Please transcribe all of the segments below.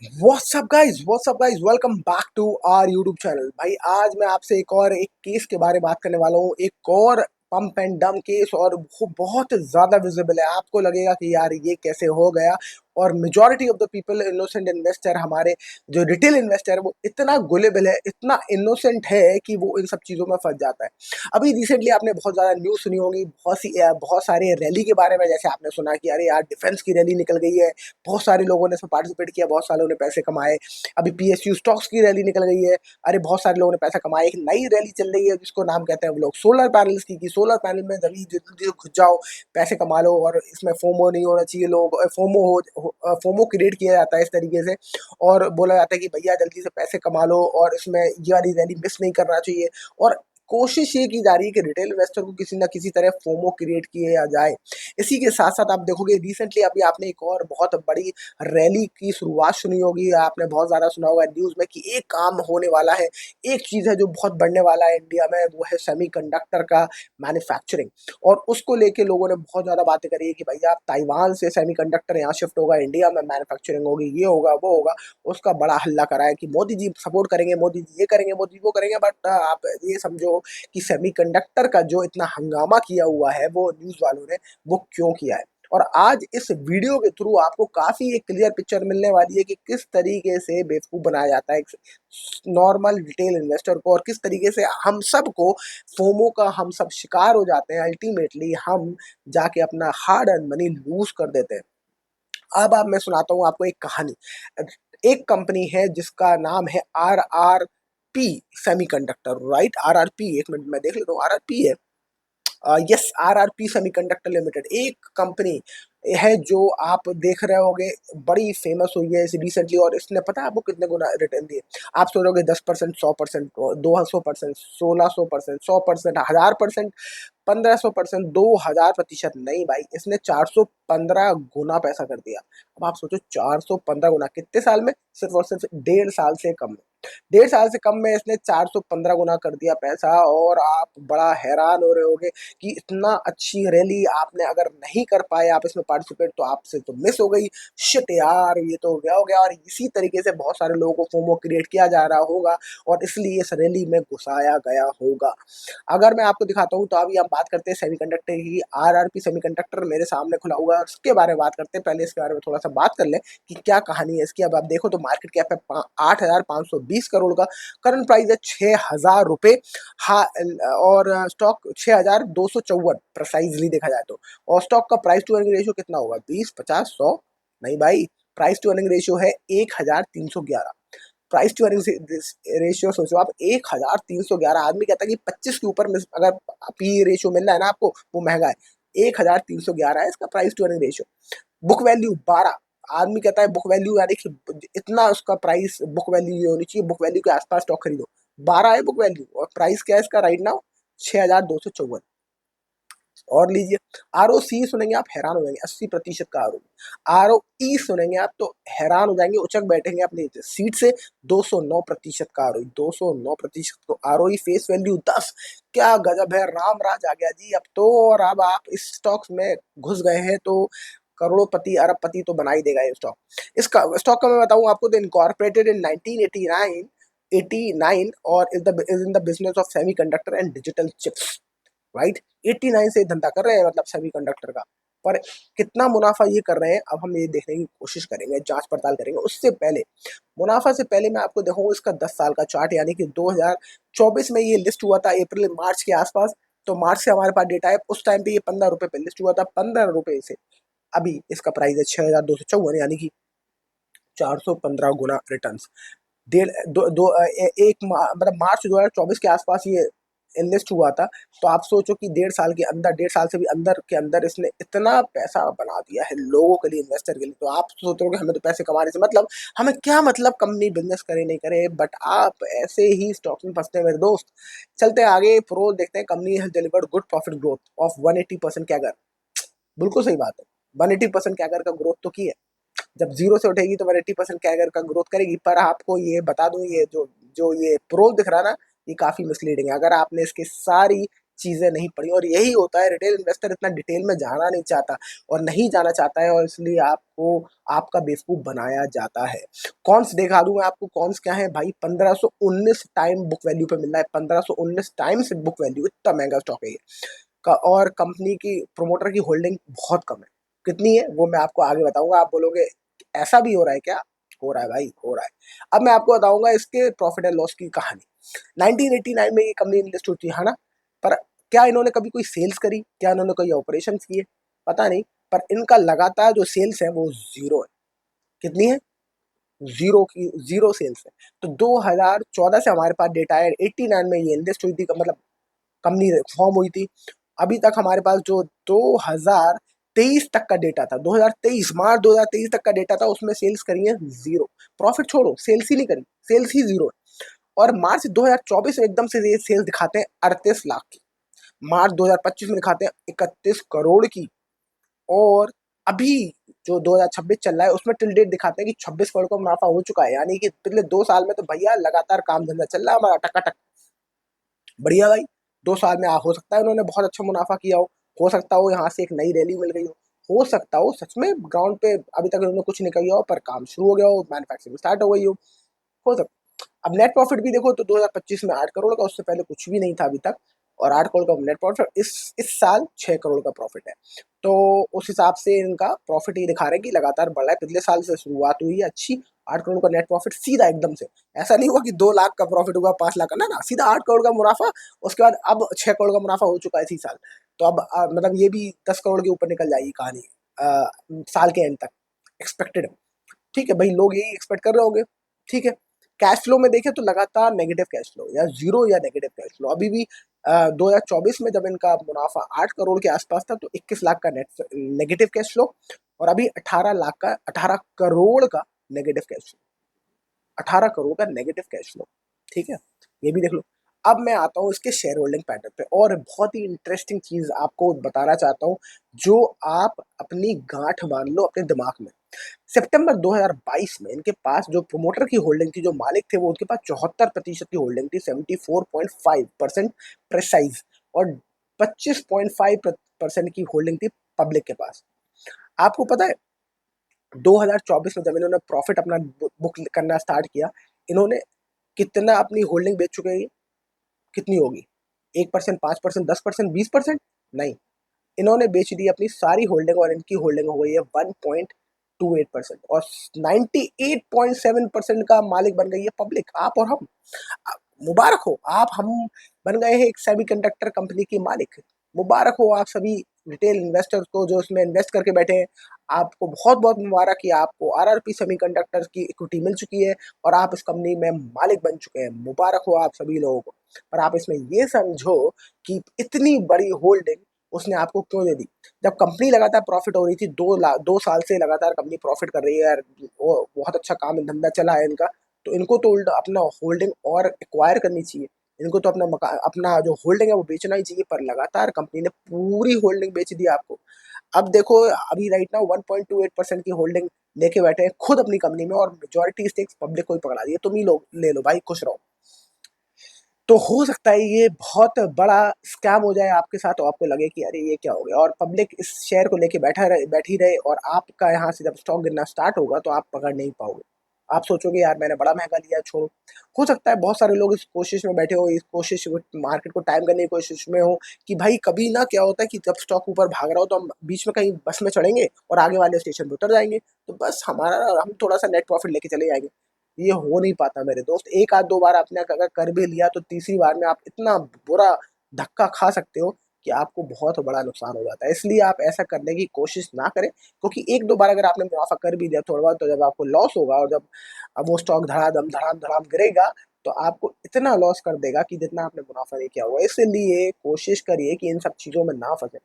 WhatsApp guys welcome back to our YouTube channel. भाई आज मैं आपसे एक केस के बारे में बात करने वाला हूँ। एक और पंप एंड डम केस, और वो बहुत ज़्यादा विजिबल है। आपको लगेगा कि यार ये कैसे हो गया, और majority of the people innocent investor, हमारे जो रिटेल इन्वेस्टर है, वो इतना गुलेबल है, इतना इनोसेंट है कि वो इन सब चीज़ों में फंस जाता है। अभी रिसेंटली आपने बहुत ज़्यादा न्यूज़ सुनी होगी, बहुत सारे रैली के बारे में। जैसे आपने सुना कि अरे यार डिफेंस की रैली निकल गई है, बहुत सारे लोगों ने इसमें पार्टिसिपेट किया, बहुत सारे लोगों ने पैसे कमाए। अभी पीएसयू स्टॉक्स की रैली निकल गई है, अरे बहुत सारे लोगों ने पैसा कमाया। एक नई रैली चल रही है जिसको नाम कहते हैं वो लोग सोलर पैनल्स की, सोलर पैनल में जल्दी जल्दी घुस जाओ, पैसे कमा लो। और इसमें फोमो नहीं होना चाहिए, लोग फोमो क्रिएट किया जाता है इस तरीके से, और बोला जाता है कि भैया जल्दी से पैसे कमा लो, और इसमें ये वाली रैली मिस नहीं करना चाहिए। और कोशिश ये की जा रही है कि रिटेल इन्वेस्टर को किसी ना किसी तरह फोमो क्रिएट किया जाए। इसी के साथ साथ आप देखोगे रिसेंटली अभी आपने एक और बहुत बड़ी रैली की शुरुआत सुनी होगी, आपने बहुत ज़्यादा सुना होगा न्यूज़ में कि एक काम होने वाला है। एक चीज़ है जो बहुत बढ़ने वाला है इंडिया में, वो है सेमीकंडक्टर का मैन्युफैक्चरिंग। और उसको लेके लोगों ने बहुत ज़्यादा बातें करी है कि भैया ताइवान से सेमीकंडक्टर यहाँ शिफ्ट होगा, इंडिया में मैन्युफैक्चरिंग होगी, ये होगा वो होगा। उसका बड़ा हल्ला करा है कि मोदी जी सपोर्ट करेंगे, मोदी जी ये करेंगे, मोदी जी वो करेंगे। बट आप ये समझो कि सेमीकंडक्टर का जो इतना हंगामा किया हुआ है वो न्यूज़ वालों ने, वो क्यों किया है। और आज इस वीडियो के थ्रू आपको काफ़ी एक क्लियर पिक्चर मिलने वाली है कि किस तरीके से बेवकूफ़ बनाया जाता है एक नॉर्मल रिटेल इन्वेस्टर को, और किस तरीके से हम सबको फोमो का हम सब शिकार हो जाते हैं। अल्टीमेटली हम जाके अपना हार्ड अर्न मनी लूज कर देते हैं। अब आप मैं सुनाता हूँ आपको एक कहानी। एक कंपनी है जिसका नाम है R R P semiconductor, right? R R P, एक मिनट मैं देख लेता हूँ। आर आर पी है, यस, आरआरपी सेमीकंडक्टर लिमिटेड एक कंपनी है जो आप देख रहे होगे, बड़ी फेमस हुई है रिसेंटली। और इसने पता है आपको कितने गुना रिटर्न दिए? आप सोचोगे 10%, 100%, 200%, 1600%, 100%, 1000%, 1500%, 2000%। नहीं भाई, इसने 415 गुना पैसा कर दिया। अब आप सोचो 415 गुना कितने साल में? सिर्फ और सिर्फ 1.5 साल से कम में। 1.5 साल से कम में इसने 415 गुना कर दिया पैसा। और आप बड़ा हैरान हो रहे होगे कि इतना अच्छी रैली आपने अगर नहीं कर पाए आप इसमें पार्टिसिपेट, तो आपसे तो मिस हो गई। शिट यार, ये तो हो गया। और इसी तरीके से बहुत सारे लोगों को फोमो क्रिएट किया जा रहा होगा, और इसलिए इस रैली में घुसाया गया होगा। अगर मैं आपको दिखाता हूँ तो अभी हम बात करते हैं सेमीकंडक्टर की। आरआरपी सेमीकंडक्टर मेरे सामने खुला हुआ है, उसके बारे में बात करते हैं। पहले इसके बारे में थोड़ा सा बात कर लें कि क्या कहानी है इसकी। अब आप देखो तो मार्केट कैप है 8,520 करोड़ का, करंट प्राइस है 6,000 रुपये। हाँ, और स्टॉक 6,254 प्रिसाइजली देखा जाए तो। और स्टॉक का प्राइस टू अर्निंग रेशियो कितना होगा? 20, 50, 100? नहीं भाई, प्राइस टू अर्निंग रेशियो है 1,311। प्राइस टू अर्निंग रेशियो सोचो आप, 1,311। आदमी कहता है कि 25 के ऊपर अगर पी रेशियो मिल रहा है ना आपको, वो महंगा है। 1,311 है इसका price to earning ratio. Book value 12। आदमी कहता है बुक वैल्यू, यानी कि इतना उसका प्राइस, बुक वैल्यू ये होनी चाहिए, बुक वैल्यू के आसपास स्टॉक खरीदो। 12 है बुक वैल्यू, और प्राइस क्या है इसका राइट नाउ? 6,254। और लीजिए, आरओसी सुनेंगे आप हैरान हो जाएंगे, 80% का आरओ। आरओई सुनेंगे आप तो हैरान हो जाएंगे, उचक बैठेंगे अपनी सीट से। 209% का आरओई, 209% तो आरओई। Face value 10। क्या गजब है, राम राज आ गया जी अब तो। और अब आप इस स्टॉक्स में घुस गए हैं तो करोड़पति अरबपति तो बना ही देगा ये स्टॉक। इसका स्टॉक का मैं बताऊं आपको तो इनकॉर्पोरेटेड इन 1989, 89, और is in the business of semiconductor and digital chips, right? 89 से धंधा कर रहे हैं, मतलब सेमीकंडक्टर का। पर कितना मुनाफा ये कर रहे हैं, अब हम ये देखने की कोशिश करेंगे, जांच पड़ताल करेंगे। उससे पहले, मुनाफा से पहले मैं आपको दिखाऊं इसका 10 साल का चार्ट, यानी कि 2024 में ये लिस्ट हुआ था, अप्रैल मार्च के आसपास। तो मार्च से हमारे पास डेटा है, उस टाइम पे ये 15 रुपए पे लिस्ट हुआ था। 15 रुपए से अभी इसका प्राइस है 6,254, यानी कि 415 गुना रिटर्न। डेढ़ दो, दो एक मतलब मार्च 2024 के आसपास ये इन्वेस्ट हुआ था। तो आप सोचो कि 1.5 साल के अंदर, 1.5 साल से भी अंदर के अंदर इसने इतना पैसा बना दिया है लोगों के लिए, इन्वेस्टर के लिए। तो आप सोच रहे हो कि हमें तो पैसे कमाने से मतलब, हमें क्या मतलब कंपनी बिजनेस करे नहीं करे, बट आप ऐसे ही स्टॉक में फंसते हैं मेरे दोस्त। चलते हैं आगे, प्रो देखते हैं। Company has delivered good profit growth of 180% CAGR. बिल्कुल सही बात है, 180% कैगर का ग्रोथ तो की है। जब जीरो से उठेगी तो 180% कैगर का ग्रोथ करेगी। पर आपको ये बता दूं, ये जो जो ये प्रो दिख रहा है ना, ये काफी मिसलीडिंग है। अगर आपने इसकी सारी चीज़ें नहीं पढ़ी, और यही होता है, रिटेल इन्वेस्टर इतना डिटेल में जाना नहीं चाहता और नहीं जाना चाहता है, और इसलिए आपको आपका बेवकूफ़ बनाया जाता है। कॉन्स दिखा दूँ मैं आपको, कॉन्स क्या है भाई, 1519 टाइम बुक वैल्यू पे मिल रहा है, 1519 टाइम्स बुक वैल्यू, इतना महँगा स्टॉक है ये। और कंपनी की प्रोमोटर की होल्डिंग बहुत कम है। कितनी है वो मैं आपको आगे बताऊँगा। आप बोलोगे ऐसा भी हो रहा है क्या? हो रहा है भाई, हो रहा है। अब मैं आपको बताऊँगा इसके प्रॉफ़िट एंड लॉस की कहानी। 1989 में ये कंपनी लिस्ट हुई थी, है ना? पर क्या इन्होंने कभी कोई सेल्स करी? क्या इन्होंने कोई ऑपरेशंस किए? पता नहीं। पर इनका लगातार जो सेल्स है वो ज़ीरो है। कितनी है? ज़ीरो की ज़ीरो सेल्स है। तो 2014 से हमारे पास डेटा है, 89 में ये लिस्ट हुई थी, मतलब कंपनी फॉर्म हुई थी। अभी तक हमारे पास जो 2023 तक का डेटा था, 2023 मार्च 2023 तक का डेटा था, उसमें सेल्स करी है ज़ीरो। प्रॉफ़िट छोड़ो, सेल्स ही नहीं करी, सेल्स ही ज़ीरो है। और मार्च 2024 में एकदम से ये सेल्स दिखाते हैं 38 लाख की। मार्च 2025 में दिखाते हैं 31 करोड़ की। और अभी जो 2026 चल रहा है उसमें टिल डेट दिखाते हैं कि 26 करोड़ का मुनाफा हो चुका है। यानी कि पिछले 2 साल में तो भैया लगातार काम धंधा चल रहा है हमारा टकाटक। बढ़िया भाई, 2 साल में हो सकता है उन्होंने बहुत अच्छा मुनाफा किया हो सकता हो यहाँ से एक नई रैली मिल गई हो सकता हो सच में ग्राउंड पे अभी तक उन्होंने कुछ नहीं किया हो, पर काम शुरू हो गया हो, मैन्युफैक्चरिंग स्टार्ट हो गई हो सकता। अब नेट प्रॉफिट भी देखो तो 2025 में 8 करोड़ का, उससे पहले कुछ भी नहीं था अभी तक, और 8 करोड़ का नेट प्रॉफिट, इस साल 6 करोड़ का प्रॉफिट है। तो उस हिसाब से इनका प्रॉफिट ये दिखा रहे हैं कि लगातार बढ़ रहा है, पिछले साल से शुरुआत हुई है अच्छी। 8 करोड़ का नेट प्रॉफिट सीधा एकदम से, ऐसा नहीं हुआ कि 2 लाख का प्रॉफिट हुआ 5 लाख का, ना ना, सीधा 8 करोड़ का मुनाफा। उसके बाद अब 6 करोड़ का मुनाफा हो चुका है इसी साल। तो अब मतलब ये भी 10 करोड़ के ऊपर निकल जाएगी कहानी साल के एंड तक, एक्सपेक्टेड। ठीक है भाई, लोग यही एक्सपेक्ट कर रहे होंगे। ठीक है। कैश फ्लो में देखें तो लगातार नेगेटिव कैश फ्लो या जीरो या नेगेटिव कैश फ्लो अभी भी। 2024 में जब इनका मुनाफा 8 करोड़ के आसपास था तो 21 लाख का नेट नेगेटिव कैश फ्लो, और अभी 18 करोड़ का नेगेटिव कैश फ्लो, 18 करोड़ का नेगेटिव कैश फ्लो। ठीक है, ये भी देख लो। अब मैं आता हूँ इसके शेयर होल्डिंग पैटर्न पे, और बहुत ही इंटरेस्टिंग चीज आपको बताना चाहता हूँ, जो आप अपनी गांठ बांध लो अपने दिमाग में। सितंबर 2022 में इनके पास जो प्रोमोटर की होल्डिंग थी, जो मालिक थे, वो उनके पास 74% की होल्डिंग थी, 74.5% प्रेसाइज, और 25.5% की होल्डिंग थी पब्लिक के पास। आपको पता है 2024 में जब इन्होंने प्रॉफिट अपना बुक करना स्टार्ट किया, इन्होंने कितना अपनी होल्डिंग बेच चुके हैं कितनी होगी? 1%, 5%, 10%, 20%? नहीं, इन्होंने बेच दी अपनी सारी होल्डिंग, और इनकी होल्डिंग हो गई है 1.28%, और 98.7% का मालिक बन गई है पब्लिक, आप और हम। मुबारक हो आप, हम बन गए हैं एक सेमीकंडक्टर कंपनी की मालिक। मुबारक हो आप सभी रिटेल इन्वेस्टर्स को जो इसमें इन्वेस्ट करके बैठे हैं। आपको बहुत बहुत मुबारक कि आपको आरआरपी सेमीकंडक्टर की इक्विटी मिल चुकी है और आप इस कंपनी में मालिक बन चुके हैं। मुबारक हो आप सभी लोगों को। पर आप इसमें ये समझो कि इतनी बड़ी होल्डिंग उसने आपको क्यों दे दी? जब कंपनी लगातार प्रॉफिट हो रही थी, 2 साल से लगातार कंपनी प्रॉफिट कर रही है यार, वो बहुत अच्छा काम धंधा चला है इनका, तो इनको तो उल्टा अपना होल्डिंग और एक्वायर करनी चाहिए। इनको तो अपना जो होल्डिंग है वो बेचना ही चाहिए, पर लगातार कंपनी ने पूरी होल्डिंग बेच दी आपको। अब देखो, अभी राइट नाउ 1.28% की होल्डिंग लेके बैठे हैं खुद अपनी कंपनी में, और मेजोरिटी स्टेक्स पब्लिक को ही पकड़ा दिए। तुम ही लोग ले लो भाई, खुश रहो। तो हो सकता है ये बहुत बड़ा स्कैम हो जाए आपके साथ, और आपको लगे कि अरे ये क्या हो गया, और पब्लिक इस शेयर को लेके बैठी रहे, और आपका यहाँ से जब स्टॉक गिरना स्टार्ट होगा तो आप पकड़ नहीं पाओगे। आप सोचोगे यार मैंने बड़ा महंगा लिया, छोड़ो। हो सकता है बहुत सारे लोग इस कोशिश में बैठे हो, इस कोशिश मार्केट को टाइम करने की कोशिश में हो, कि भाई कभी ना क्या होता है कि जब स्टॉक ऊपर भाग रहा हो तो हम बीच में कहीं बस में चढ़ेंगे और आगे वाले स्टेशन पर उतर जाएंगे, तो बस हम थोड़ा सा नेट प्रॉफिट लेके चले जाएंगे। ये हो नहीं पाता मेरे दोस्त। एक आध दो बार आपने अगर कर भी लिया तो तीसरी बार में आप इतना बुरा धक्का खा सकते हो कि आपको बहुत बड़ा नुकसान हो जाता है। इसलिए आप ऐसा करने की कोशिश ना करें, क्योंकि एक दो बार अगर आपने मुनाफा कर भी दिया थोड़ा बहुत, तो जब आपको लॉस होगा और जब अब वो स्टॉक धड़ाधम धड़ाम धड़ाम गिरेगा, तो आपको इतना लॉस कर देगा कि जितना आपने मुनाफा नहीं किया हुआ। इसलिए कोशिश करिए कि इन सब चीज़ों में ना फंसे।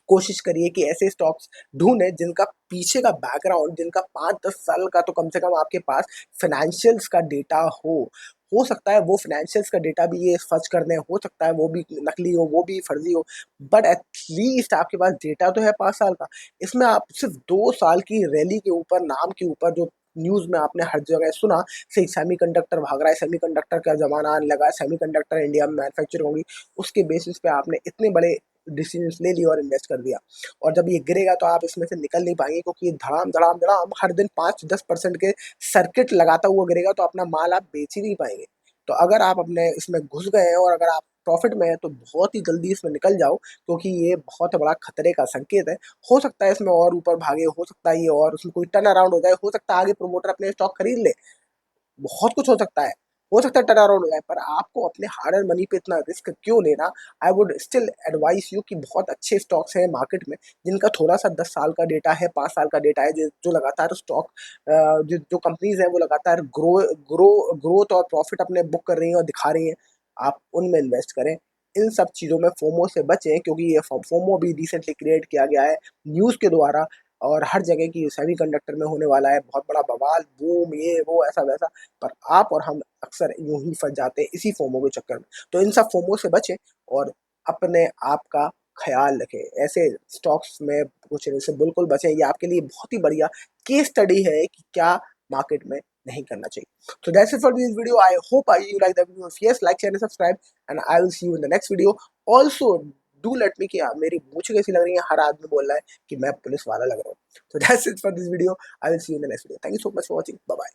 कोशिश करिए कि ऐसे स्टॉक्स ढूंढें जिनका पीछे का बैकग्राउंड, जिनका 5-10 साल का तो कम से कम आपके पास फाइनेंशियल्स का डेटा हो सकता है वो फाइनेंशियल्स का डेटा भी ये फर्ज कर दें, हो सकता है वो भी नकली हो, वो भी फर्जी हो, बट एटलीस्ट आपके पास डेटा तो है 5 साल का। इसमें आप सिर्फ 2 साल की रैली के ऊपर, नाम के ऊपर जो न्यूज़ में आपने हर जगह सुना से सेमीकंडक्टर भाग रहा है, सेमीकंडक्टर का ज़माना आने लगा है, सेमीकंडक्टर इंडिया में मैन्युफैक्चर होंगी। उसके बेसिस पे आपने इतने बड़े डिसीजंस ले लिए और इन्वेस्ट कर दिया, और जब ये गिरेगा तो आप इसमें से निकल नहीं पाएंगे, क्योंकि ये धड़ाम धड़ाम धड़ाम हर दिन 5-10% के सर्किट लगाता हुआ गिरेगा, तो अपना माल आप बेच ही नहीं पाएंगे। तो अगर आप अपने इसमें घुस गए हैं और अगर आप प्रॉफिट में है तो बहुत ही जल्दी इसमें निकल जाओ, क्योंकि ये बहुत बड़ा खतरे का संकेत है। हो सकता है इसमें और ऊपर भागे, हो सकता है ये और उसमें कोई टर्न अराउंड हो जाए, हो सकता है आगे प्रमोटर अपने स्टॉक खरीद ले, बहुत कुछ हो सकता है टर्न अराउंड हो जाए, पर आपको अपने हार्ड एंड मनी पे इतना रिस्क क्यों लेना। I would still advice you कि बहुत अच्छे स्टॉक्स हैं मार्केट में, जिनका थोड़ा सा 10 साल का डेटा है, 5 साल का डेटा है, जो लगातार स्टॉक जो कंपनीज हैं वो लगातार ग्रोथ और प्रॉफिट अपने बुक कर रही हैं और दिखा रही हैं, आप उनमें इन्वेस्ट करें। इन सब चीज़ों में फोमो से बचें, क्योंकि ये फोमो भी रिसेंटली क्रिएट किया गया है न्यूज़ के द्वारा, और हर जगह की सेमीकंडक्टर में होने वाला है बहुत बड़ा बवाल, बूम, ये वो ऐसा वैसा, पर आप और हम अक्सर यूं ही फंस जाते हैं इसी फोमो के चक्कर में। तो इन सब फोमो से बचें और अपने आप का ख्याल रखें, ऐसे स्टॉक्स में कुछ से बिल्कुल बचें। ये आपके लिए बहुत ही बढ़िया केस स्टडी है कि क्या मार्केट में नहीं करना चाहिए। So that's it for this video. I hope you like the video. If yes, like, share and subscribe, and I will see you in the next video. Also, do let me कि मेरी मूंछ कैसी लग रही है, हर आदमी बोल रहा है कि मैं पुलिस वाला लग रहा हूँ। So that's it for this video. I will see you in the next video. Thank you so much for watching. Bye bye.